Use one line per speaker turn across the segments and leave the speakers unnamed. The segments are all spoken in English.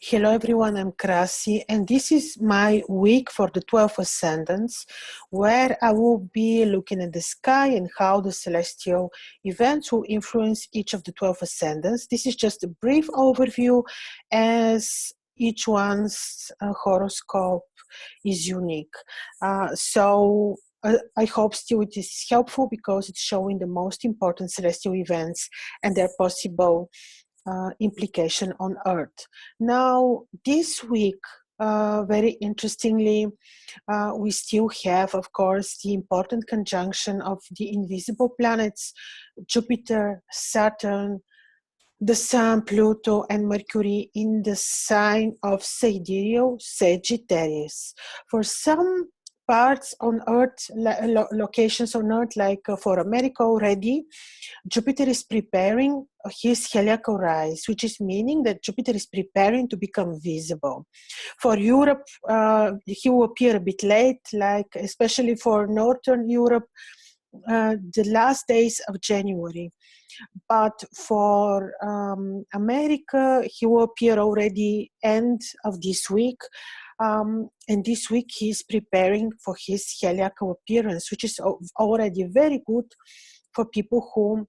Hello everyone, I'm Krasi, and this is my week for the 12 ascendants, where I will be looking at the sky and how the celestial events will influence each of the 12 ascendants. This is just a brief overview, as each one's horoscope is unique. I hope still it is helpful because it's showing the most important celestial events and their possible implication on Earth. Now, this week, very interestingly, we still have, of course, the important conjunction of the invisible planets, Jupiter, Saturn, the Sun, Pluto, and Mercury in the sign of Sagittarius. For some parts on Earth, locations on Earth, like for America already, Jupiter is preparing his heliacal rise, which is meaning that Jupiter is preparing to become visible. For Europe, he will appear a bit late, like especially for Northern Europe, the last days of January. But for America, he will appear already end of this week. And this week he is preparing for his heliacal appearance, which is already very good for people who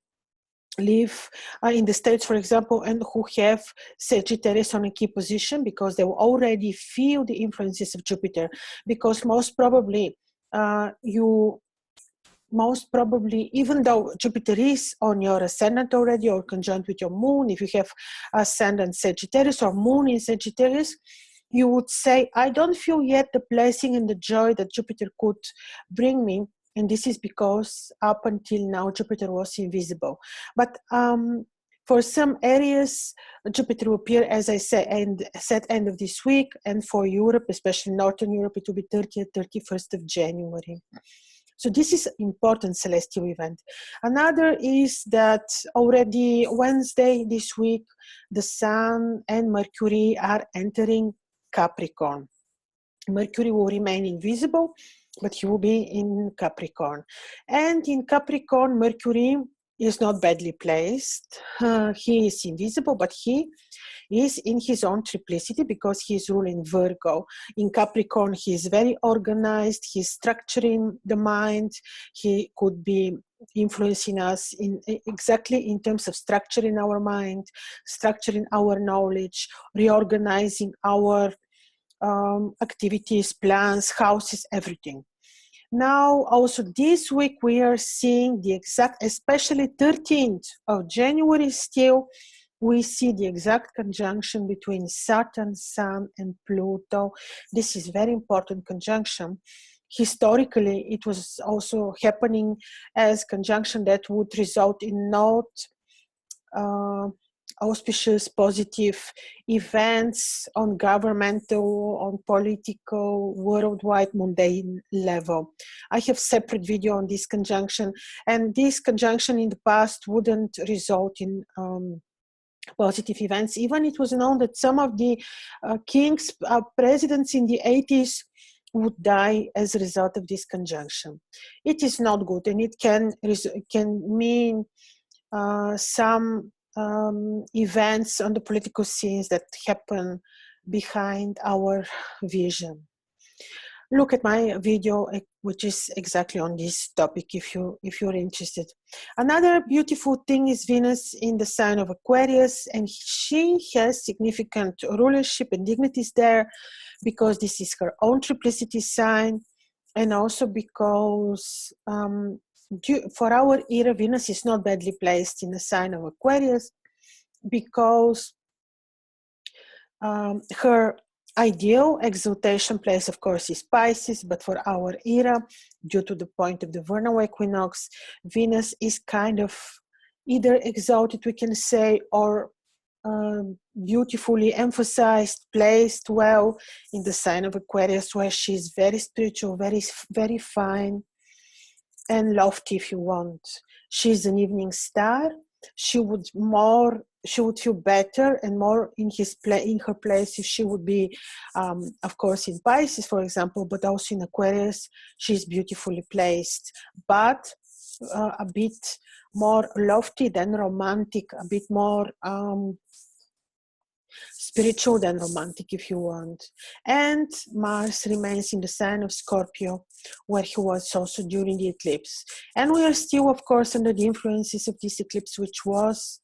live in the States, for example, and who have Sagittarius on a key position, because they will already feel the influences of Jupiter. Because most probably, even though Jupiter is on your ascendant already or conjunct with your moon, if you have ascendant Sagittarius or moon in Sagittarius, you would say, I don't feel yet the blessing and the joy that Jupiter could bring me. And this is because up until now, Jupiter was invisible. But for some areas, Jupiter will appear, as I said, end of this week. And for Europe, especially Northern Europe, it will be 30th, 31st of January. So this is an important celestial event. Another is that already Wednesday this week, the Sun and Mercury are entering Capricorn. Mercury will remain invisible, but he will be in Capricorn. And in Capricorn, Mercury is not badly placed. He is invisible, but he is in his own triplicity because he is ruling Virgo. In Capricorn, he is very organized. He's structuring the mind. He could be influencing us exactly in terms of structuring our mind, structuring our knowledge, reorganizing our activities, plans, houses, everything. Now, also this week, we are seeing the exact, especially 13th of January still, we see the exact conjunction between Saturn, Sun, and Pluto. This is very important conjunction. Historically, it was also happening as conjunction that would result in not auspicious, positive events on governmental, on political, worldwide, mundane level. I have separate video on this conjunction, and this conjunction in the past wouldn't result in positive events. Even it was known that some of the kings, presidents in the 80s would die as a result of this conjunction. It is not good, and it can mean some events on the political scenes that happen behind our vision. Look at my video, which is exactly on this topic if you're interested. Another beautiful thing is Venus in the sign of Aquarius, and she has significant rulership and dignities there because this is her own triplicity sign, and also because for our era, Venus is not badly placed in the sign of Aquarius because her ideal exaltation place, of course, is Pisces, but for our era, due to the point of the vernal equinox, Venus is kind of either exalted, we can say, or beautifully emphasized, placed well in the sign of Aquarius, where she's very spiritual, very, very fine, and lofty, if you want. She's an evening star. She would feel better and more in her place if she would be, of course, in Pisces, for example, but also in Aquarius. She's beautifully placed, but a bit more lofty than romantic, a bit more spiritual than romantic if you want. And Mars remains in the sign of Scorpio, where he was also during the eclipse. And we are still, of course, under the influences of this eclipse, which was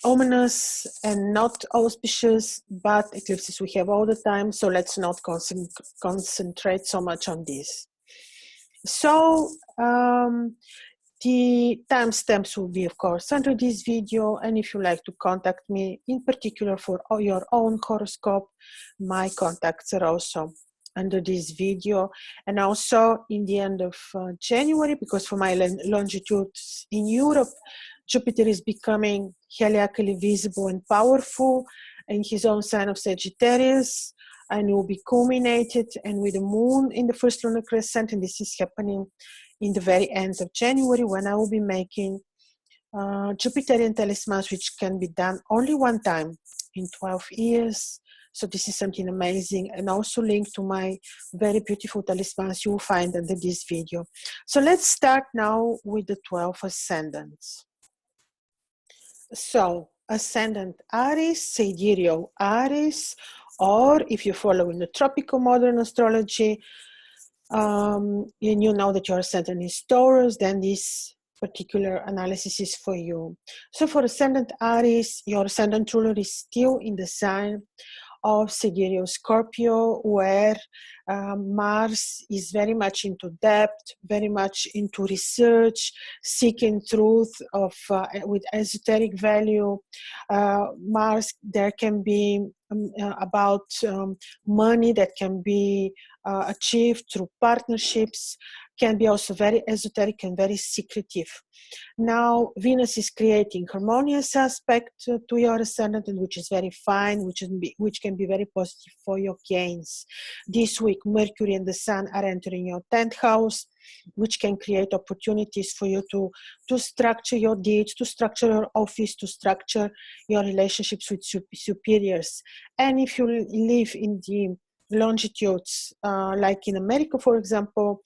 ominous and not auspicious, but eclipses we have all the time, so let's not concentrate so much on this. So the timestamps will be, of course, under this video, and if you like to contact me in particular for your own horoscope, my contacts are also under this video. And also in the end of January, because for my longitudes in Europe, Jupiter is becoming heliacally visible and powerful in his own sign of Sagittarius, and will be culminated and with the moon in the first lunar crescent, and this is happening in the very end of January, when I will be making Jupiterian talismans, which can be done only one time in 12 years. So this is something amazing, and also linked to my very beautiful talismans you will find under this video. So let's start now with the 12 ascendants. So ascendant Aries, sidereal Aries, or if you follow in the tropical modern astrology, and you know that your ascendant is Taurus, then this particular analysis is for you. So for ascendant Aries, your ascendant ruler is still in the sign of sidereal Scorpio, where Mars is very much into depth, very much into research, seeking truth of with esoteric value. Mars, there can be about money that can be achieved through partnerships, can be also very esoteric and very secretive. Now, Venus is creating harmonious aspect to your ascendant, and which is very fine, which can be very positive for your gains. This week, Mercury and the Sun are entering your 10th house, which can create opportunities for you to structure your deeds, to structure your office, to structure your relationships with superiors. And if you live in the longitudes, like in America, for example,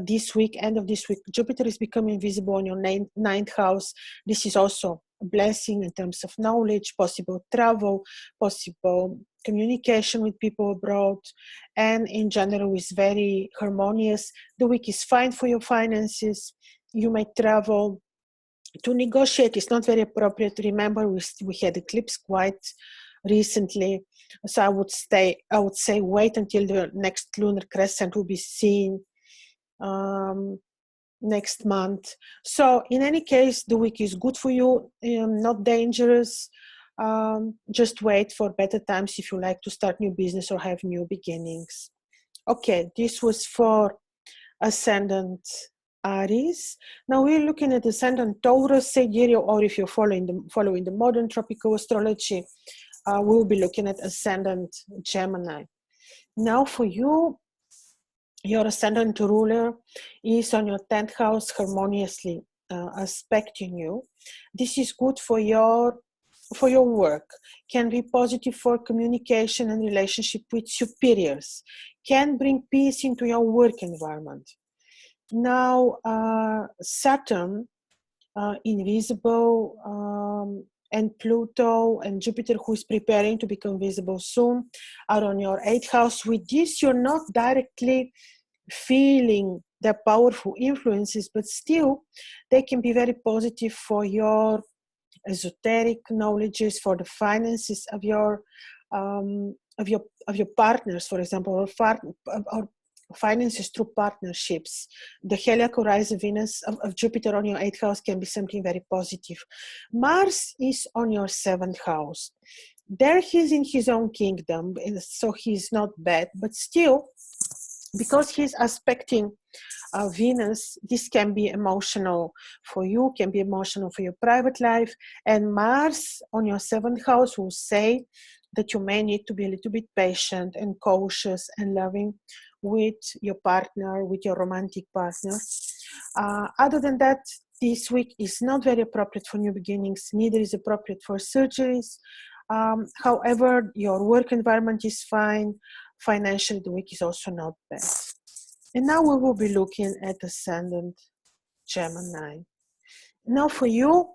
this week, end of this week, Jupiter is becoming visible in your ninth house. This is also a blessing in terms of knowledge, possible travel, possible communication with people abroad, and in general is very harmonious. The week is fine for your finances. You may travel. To negotiate is not very appropriate. Remember, we had eclipse quite recently, so I would say wait until the next lunar crescent will be seen next month. So in any case, the week is good for you, not dangerous. Just wait for better times if you like to start new business or have new beginnings. Okay, this was for ascendant Aries. Now we're looking at ascendant Taurus, sidereal, or if you're following the modern tropical astrology, we'll be looking at ascendant Gemini. Now for you, your ascendant ruler is on your 10th house, harmoniously aspecting you. This is good for your work, can be positive for communication and relationship with superiors, can bring peace into your work environment. Now, Saturn, invisible, and Pluto and Jupiter, who is preparing to become visible soon, are on your 8th house. With this, you're not directly feeling their powerful influences, but still they can be very positive for your esoteric knowledges, for the finances of your partners, for example, or finances through partnerships. The heliacal rise of Venus of Jupiter on your 8th house can be something very positive. Mars is on your 7th house. There he's in his own kingdom, so he's not bad, but still, because he's aspecting Venus, this can be emotional for you, can be emotional for your private life. And Mars on your 7th house will say that you may need to be a little bit patient and cautious and loving with your partner, with your romantic partner. Other than that, this week is not very appropriate for new beginnings, neither is appropriate for surgeries. However, your work environment is fine. Financially, the week is also not bad. And now we will be looking at ascendant Gemini. Now for you,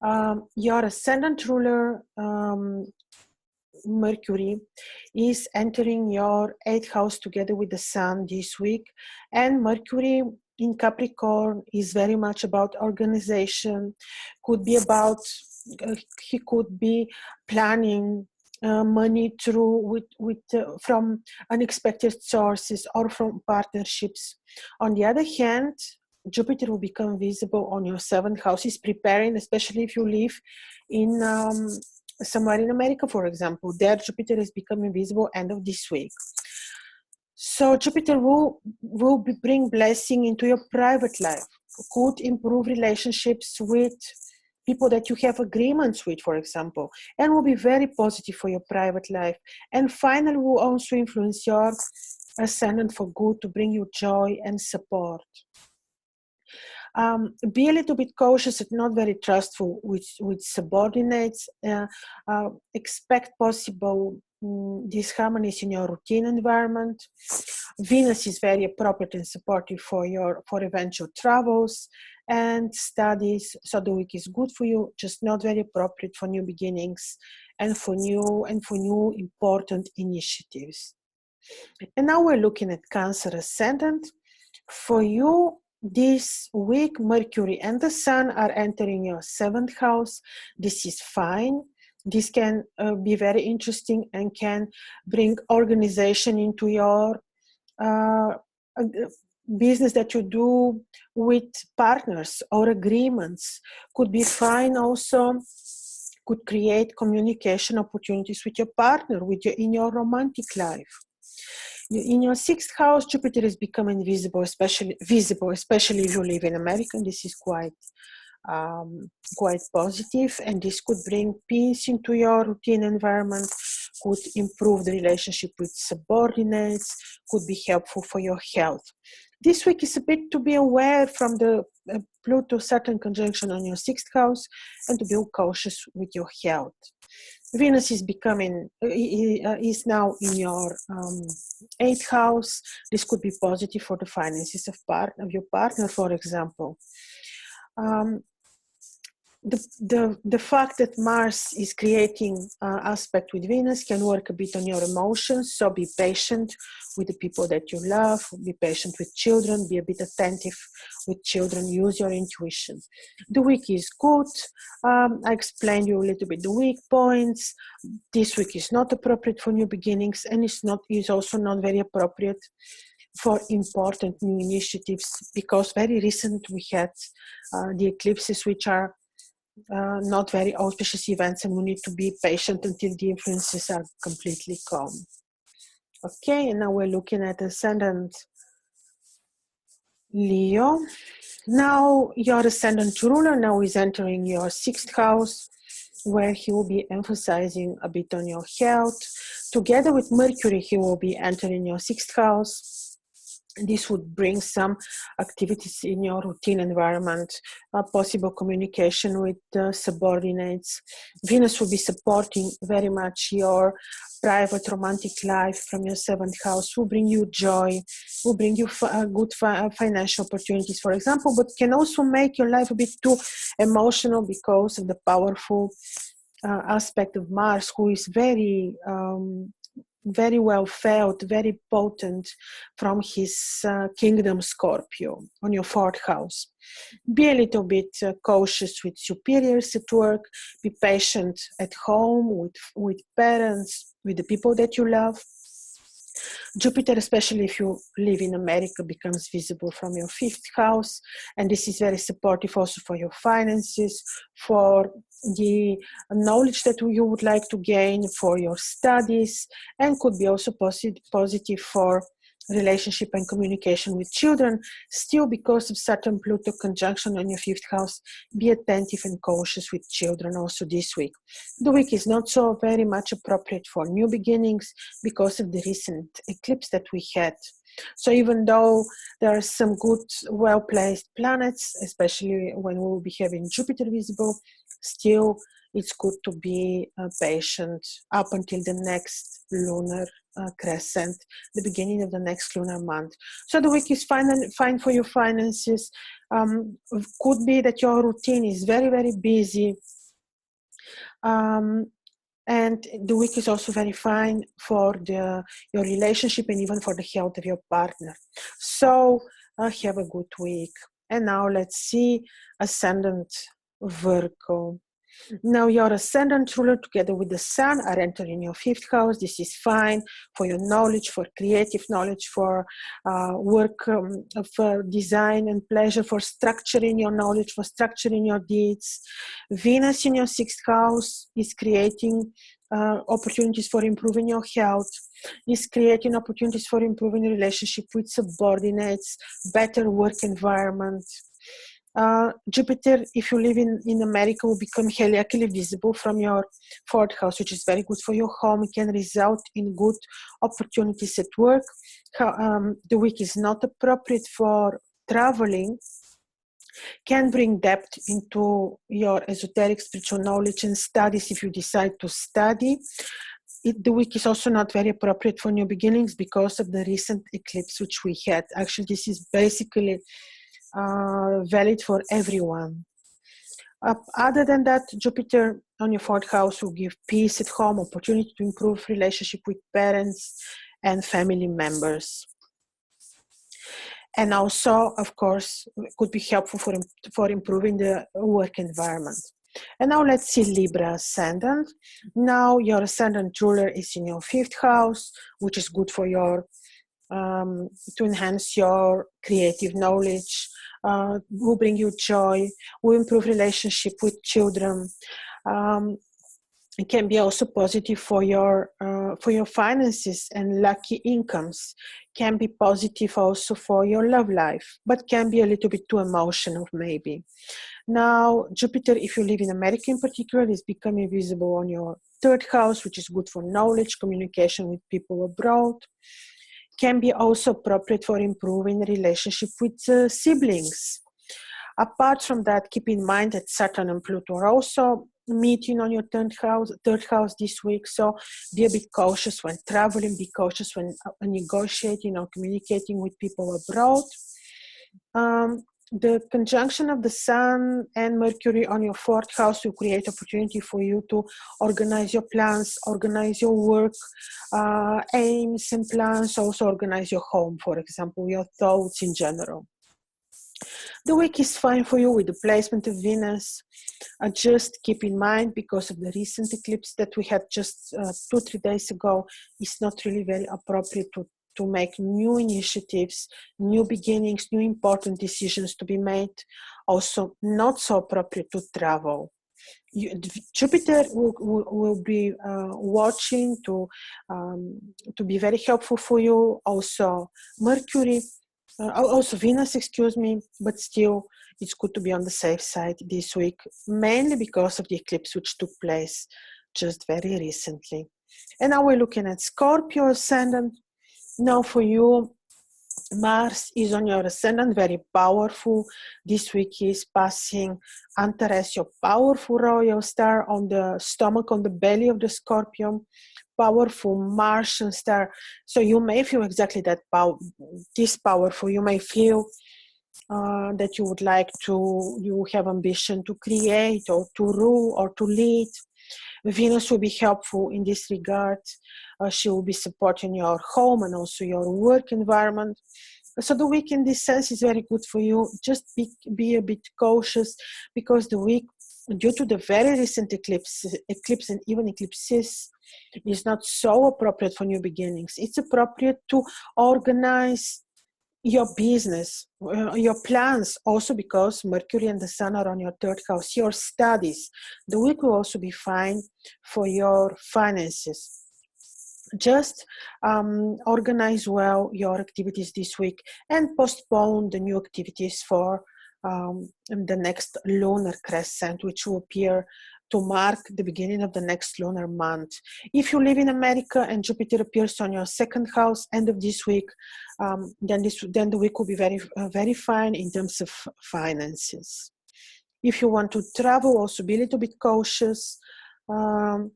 Your ascendant ruler, Mercury, is entering your 8th house together with the Sun this week, and Mercury in Capricorn is very much about organization. Could be about he could be planning money through from unexpected sources or from partnerships. On the other hand, Jupiter will become visible on your 7th house. Is preparing, especially if you live in somewhere in America, for example. There, Jupiter is becoming visible end of this week. So Jupiter will bring blessing into your private life. Could improve relationships with people that you have agreements with, for example, and will be very positive for your private life. And finally, will also influence your ascendant for good to bring you joy and support. Be a little bit cautious and not very trustful with subordinates. Expect possible disharmonies in your routine environment. Venus is very appropriate and supportive for eventual travels and studies. So the week is good for you, just not very appropriate for new beginnings and for new important initiatives. And now we're looking at Cancer ascendant. For you, this week, Mercury and the Sun are entering your 7th house. This is fine. This can be very interesting and can bring organization into your business that you do with partners or agreements. Could be fine also. Could create communication opportunities with your partner, in your romantic life. In your 6th house, Jupiter is becoming visible, especially if you live in America. This is quite positive, and this could bring peace into your routine environment, could improve the relationship with subordinates, could be helpful for your health. This week is a bit to be aware from the Pluto-Saturn conjunction on your 6th house and to be cautious with your health. Venus is is now in your 8th house. This could be positive for the finances of your partner, for example. The fact that Mars is creating aspect with Venus can work a bit on your emotions, so be patient with the people that you love, be patient with children, be a bit attentive with children, use your intuition. The week is good. I explained you a little bit the weak points. This week is not appropriate for new beginnings, and is also not very appropriate for important new initiatives, because very recent we had the eclipses, which are not very auspicious events, and we need to be patient until the influences are completely calm. Okay, and now we're looking at ascendant Leo. Now your ascendant ruler now is entering your 6th house, where he will be emphasizing a bit on your health. Together with Mercury, he will be entering your 6th house. This would bring some activities in your routine environment, possible communication with subordinates. Venus will be supporting very much your private romantic life from your 7th house, will bring you joy, will bring you good financial opportunities, for example, but can also make your life a bit too emotional because of the powerful aspect of Mars, who is very well felt, very potent from his kingdom Scorpio on your 4th house. Be a little bit cautious with superiors at work, be patient at home with parents, with the people that you love. Jupiter, especially if you live in America, becomes visible from your 5th house, and this is very supportive also for your finances, for the knowledge that you would like to gain, for your studies, and could be also positive for relationship and communication with children. Still, because of Saturn-Pluto conjunction on your 5th house, be attentive and cautious with children also this week. The week is not so very much appropriate for new beginnings because of the recent eclipse that we had. So even though there are some good, well-placed planets, especially when we will be having Jupiter visible, still it's good to be patient up until the next lunar crescent, the beginning of the next lunar month. So the week is fine for your finances. Could be that your routine is very, very busy. And the week is also very fine for your relationship and even for the health of your partner. So have a good week. And now let's see Ascendant Virgo. Now your ascendant ruler together with the sun are entering your 5th house. This is fine for your knowledge, for creative knowledge, for work, for design and pleasure, for structuring your knowledge, for structuring your deeds. Venus in your 6th house is creating opportunities for improving your health, is creating opportunities for improving your relationship with subordinates, better work environment. Jupiter, if you live in America, will become heliacally visible from your 4th house, which is very good for your home. It can result in good opportunities at work. The week is not appropriate for traveling, can bring depth into your esoteric spiritual knowledge and studies if you decide to study. The week is also not very appropriate for new beginnings because of the recent eclipse which we had. Actually, this is basically valid for everyone. Other than that, Jupiter on your 4th house will give peace at home, opportunity to improve relationship with parents and family members. And also, of course, could be helpful for improving the work environment. And now let's see Libra ascendant. Now your ascendant ruler is in your 5th house, which is good for your to enhance your creative knowledge, will bring you joy, will improve relationship with children. It can be also positive for your finances and lucky incomes. Can be positive also for your love life, but can be a little bit too emotional maybe. Now, Jupiter, if you live in America in particular, is becoming visible on your 3rd house, which is good for knowledge, communication with people abroad. Can be also appropriate for improving relationship with siblings. Apart from that, keep in mind that Saturn and Pluto are also meeting on your 3rd house this week. So be a bit cautious when traveling, be cautious when negotiating or communicating with people abroad. The conjunction of the Sun and Mercury on your 4th house will create opportunity for you to organize your plans, organize your work, aims and plans, also organize your home, for example, your thoughts in general. The week is fine for you with the placement of Venus. Just keep in mind, because of the recent eclipse that we had just 2-3 days ago, it's not really very appropriate to make new initiatives, new beginnings, new important decisions to be made. Also not so appropriate to travel. Jupiter will be watching to be very helpful for you. Also Mercury, also Venus, excuse me, but still it's good to be on the safe side this week, mainly because of the eclipse which took place just very recently. And now we're looking at Scorpio ascendant. Now for you, Mars is on your ascendant, very powerful. This week is passing Antares, your powerful royal star, on the stomach, on the belly of the Scorpion. Powerful Martian star. So you may feel exactly that this powerful. You may feel that you would like to, you have ambition to create or to rule or to lead. Venus will be helpful in this regard. She will be supporting your home and also your work environment. So the week in this sense is very good for you. Just be a bit cautious, because the week, due to the very recent eclipse and even eclipses, is not so appropriate for new beginnings. It's appropriate to organize your business, your plans, also because Mercury and the Sun are on your 3rd house, your studies. The week will also be fine for your finances. Just organize well your activities this week and postpone the new activities for the next lunar crescent, which will appear to mark the beginning of the next lunar month. If you live in America and Jupiter appears on your second house end of this week, then the week will be very fine in terms of finances. If you want to travel, also be a little bit cautious and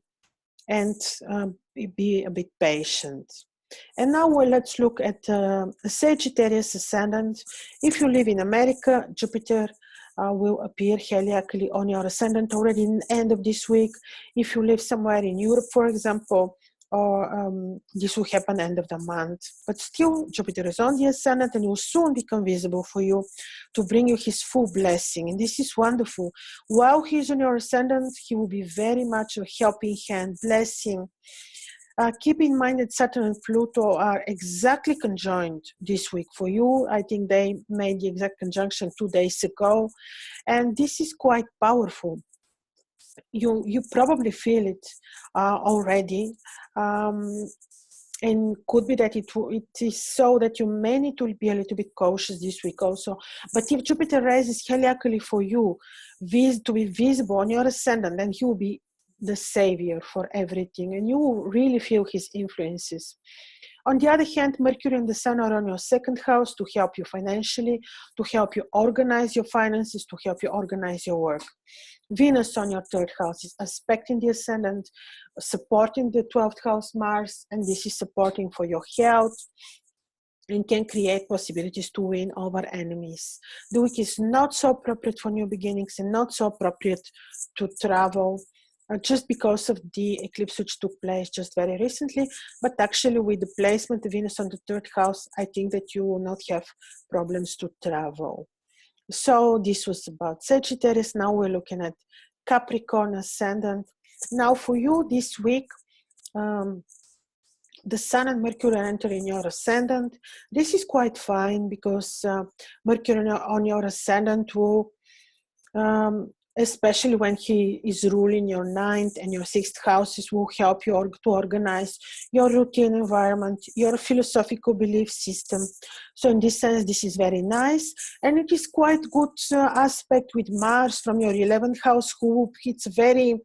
be a bit patient. And now let's look at Sagittarius ascendant. If you live in America, Jupiter will appear heliacally on your ascendant already in the end of this week. If you live somewhere in Europe, for example, or this will happen end of the month. But still, Jupiter is on the ascendant and will soon become visible for you to bring you his full blessing. And this is wonderful. While he's on your ascendant, he will be very much a helping hand, blessing. Keep in mind that Saturn and Pluto are exactly conjoined this week for you. I think they made the exact conjunction 2 days ago. And this is quite powerful. You probably feel it already. And could be that it is so that you may need to be a little bit cautious this week also. But if Jupiter rises heliacally for you to be visible on your ascendant, then he will be the savior for everything, and you will really feel his influences. On the other hand, Mercury and the Sun are on your second house to help you financially, to help you organize your finances, to help you organize your work. Venus on your third house is aspecting the ascendant, supporting the 12th house Mars, and this is supporting for your health and can create possibilities to win over enemies. The week is not so appropriate for new beginnings and not so appropriate to travel, just because of the eclipse which took place just very recently. But actually with the placement of Venus on the third house, I think that you will not have problems to travel. So this was about Sagittarius. Now we're looking at Capricorn ascendant. Now for you this week, the Sun and Mercury are entering your ascendant. This is quite fine because Mercury on your ascendant will especially when he is ruling your 9th and your 6th houses, will help you to organize your routine environment, your philosophical belief system. So in this sense, this is very nice. And it is quite good aspect with Mars from your 11th house, who it's very,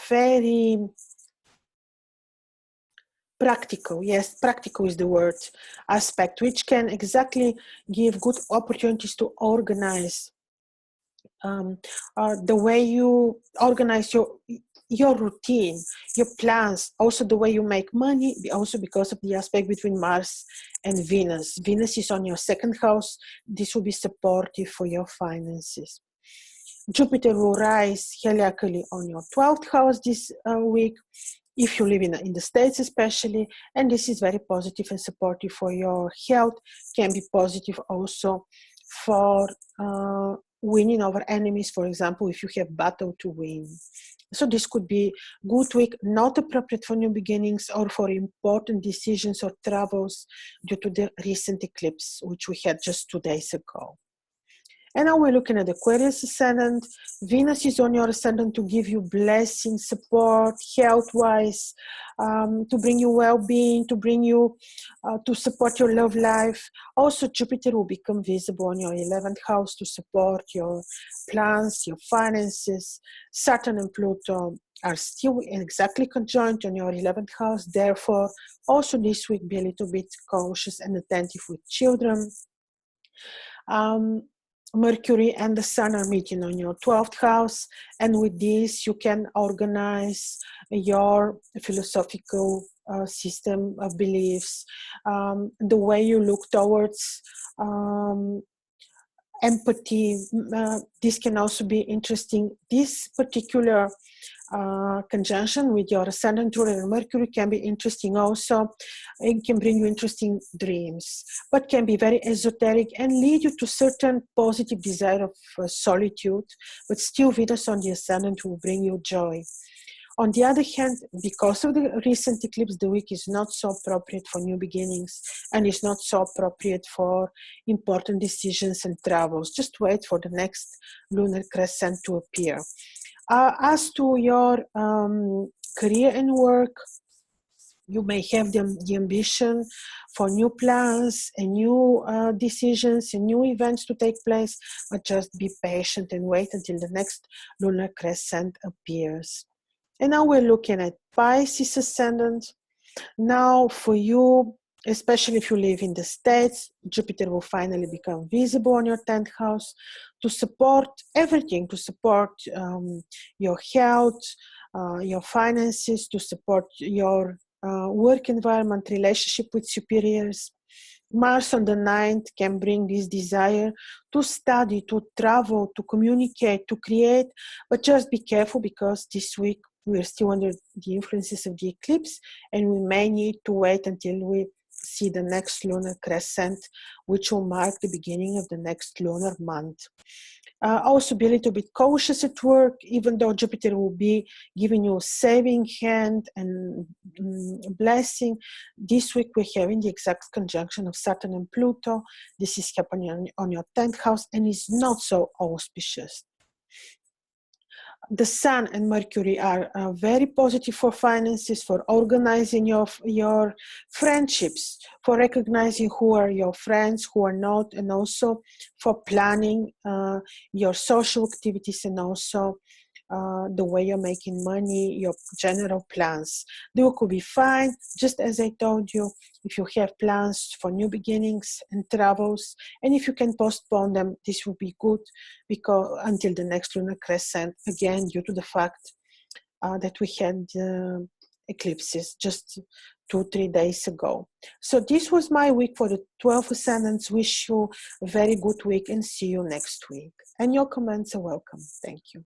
very practical. Yes, practical is the word, aspect, which can exactly give good opportunities to organize the way you organize your routine, your plans, also the way you make money, also because of the aspect between Mars and Venus. Venus is on your second house. This will be supportive for your finances. Jupiter will rise heliacally on your 12th house this week, if you live in the States especially, and this is very positive and supportive for your health, can be positive also for winning over enemies, for example, if you have battle to win. So this could be good week, not appropriate for new beginnings or for important decisions or travels due to the recent eclipse, which we had just 2 days ago. And now we're looking at Aquarius ascendant. Venus is on your ascendant to give you blessing, support, health-wise, to bring you well-being, to bring you, to support your love life. Also, Jupiter will become visible on your 11th house to support your plans, your finances. Saturn and Pluto are still exactly conjoined on your 11th house. Therefore, also this week, be a little bit cautious and attentive with children. Mercury and the Sun are meeting on your 12th house, and with this you can organize your philosophical system of beliefs, the way you look towards empathy. This can also be interesting. This particular conjunction with your ascendant ruler and Mercury can be interesting also. It can bring you interesting dreams, but can be very esoteric and lead you to certain positive desire of solitude, but still Venus on the ascendant will bring you joy. On the other hand, because of the recent eclipse, the week is not so appropriate for new beginnings and is not so appropriate for important decisions and travels. Just wait for the next lunar crescent to appear. As to your career and work, You may have the ambition for new plans and new decisions and new events to take place, but just be patient and wait until the next lunar crescent appears. And now we're looking at Pisces ascendant. Now for you, especially if you live in the States, Jupiter will finally become visible on your 10th house to support everything, to support your health, your finances, to support your work environment, relationship with superiors. Mars on the 9th can bring this desire to study, to travel, to communicate, to create, but just be careful because this week we're still under the influences of the eclipse and we may need to wait until we see the next lunar crescent, which will mark the beginning of the next lunar month. Also be a little bit cautious at work, even though Jupiter will be giving you a saving hand and blessing. This week we're having the exact conjunction of Saturn and Pluto. This is happening on your 10th house and is not so auspicious. The Sun and Mercury are very positive for finances, for organizing your friendships, for recognizing who are your friends, who are not, and also for planning your social activities and also the way you're making money, your general plans. They could be fine, just as I told you, if you have plans for new beginnings and travels, and if you can postpone them, this will be good because until the next lunar crescent, again, due to the fact that we had eclipses just 2-3 days ago. So this was my week for the 12 ascendants. Wish you a very good week and see you next week. And your comments are welcome. Thank you.